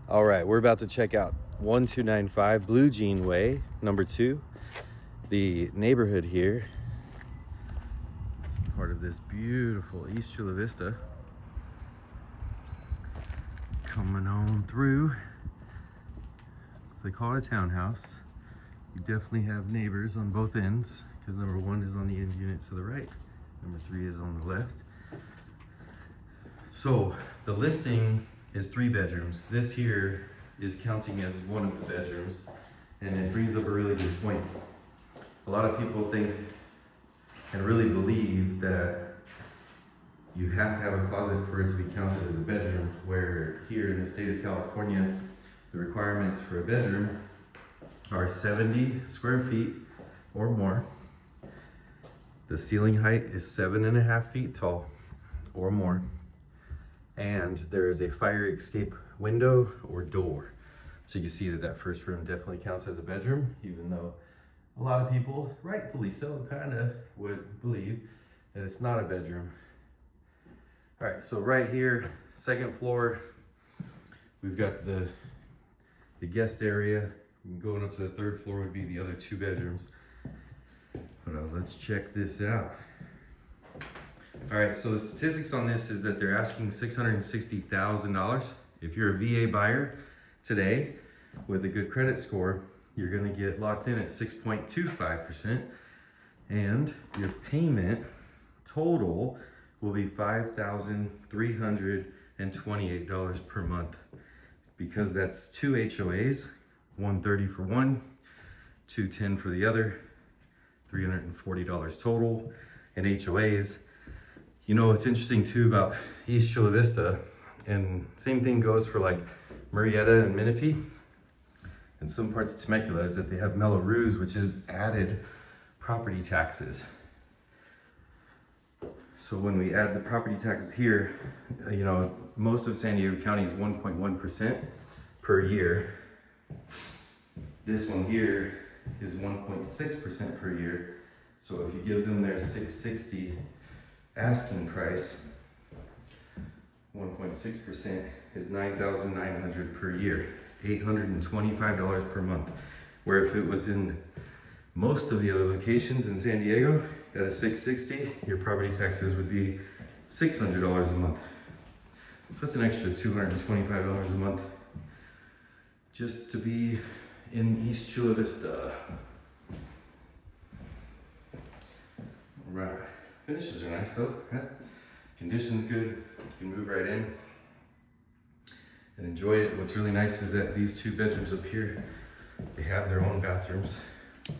All right, we're about to check out 1295 Blue Jean Way, number 2. The neighborhood here. It's part of this beautiful East Chula Vista. Coming on through. So they call it a townhouse. You definitely have neighbors on both ends because number 1 is on the end unit to the right. Number 3 is on the left. So the listing is 3 bedrooms. This here is counting as one of the bedrooms, and it brings up a really good point. A lot of people think and really believe that you have to have a closet for it to be counted as a bedroom, where here in the state of California, the requirements for a bedroom are 70 square feet or more. The ceiling height is 7.5 feet tall or more. And there is a fire escape window or door. So you can see that that first room definitely counts as a bedroom, even though a lot of people, rightfully so, kind of would believe that it's not a bedroom. All right, so right here, second floor, we've got the guest area. Going up to the third floor would be the other 2 bedrooms. But let's check this out. All right, so the statistics on this is that they're asking $660,000. If you're a VA buyer today with a good credit score, you're gonna get locked in at 6.25%, and your payment total will be $5,328 per month, because that's 2 HOAs, $130 for one, $210 for the other, $340 total. And HOAs, you know, what's interesting too about East Chula Vista, and same thing goes for like Murrieta and Menifee and some parts of Temecula, is that they have Mello-Roos, which is added property taxes. So when we add the property taxes here, you know, most of San Diego County is 1.1% per year. This one here is 1.6% per year. So if you give them their $660 asking price, 1.6% is $9,900 per year, $825 per month. Where if it was in most of the other locations in San Diego at a $660, your property taxes would be $600 a month. So that's an extra $225 a month just to be in East Chula Vista. All right, finishes are nice though. Condition's good. You can move right in and enjoy it. What's really nice is that these 2 bedrooms up here, they have their own bathrooms. All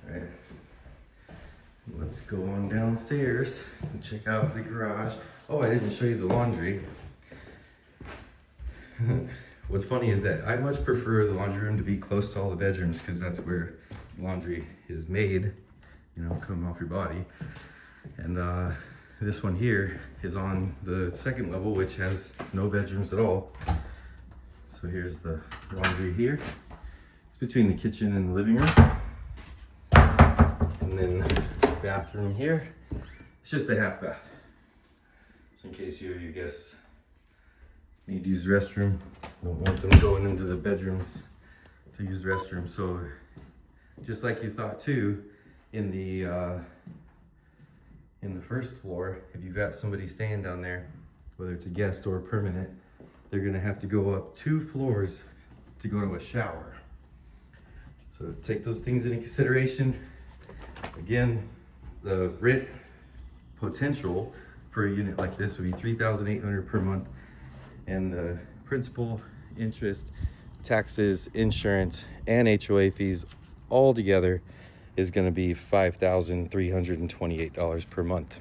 right, let's go on downstairs and check out the garage. Oh, I didn't show you the laundry. What's funny is that I much prefer the laundry room to be close to all the bedrooms, because that's where laundry is made, you know, coming off your body. And this one here is on the 2nd level, which has no bedrooms at all. So here's the laundry here. It's between the kitchen and the living room. And then the bathroom here. It's just a half bath. So in case you or your guests need to use the restroom, don't want them going into the bedrooms to use the restroom. So just like you thought too, in the 1st floor, if you've got somebody staying down there, whether it's a guest or a permanent, they're gonna have to go up 2 floors to go to a shower. So take those things into consideration. Again, the rent potential for a unit like this would be $3,800 per month, and the principal, interest, taxes, insurance, and HOA fees all together is going to be $5,328 per month.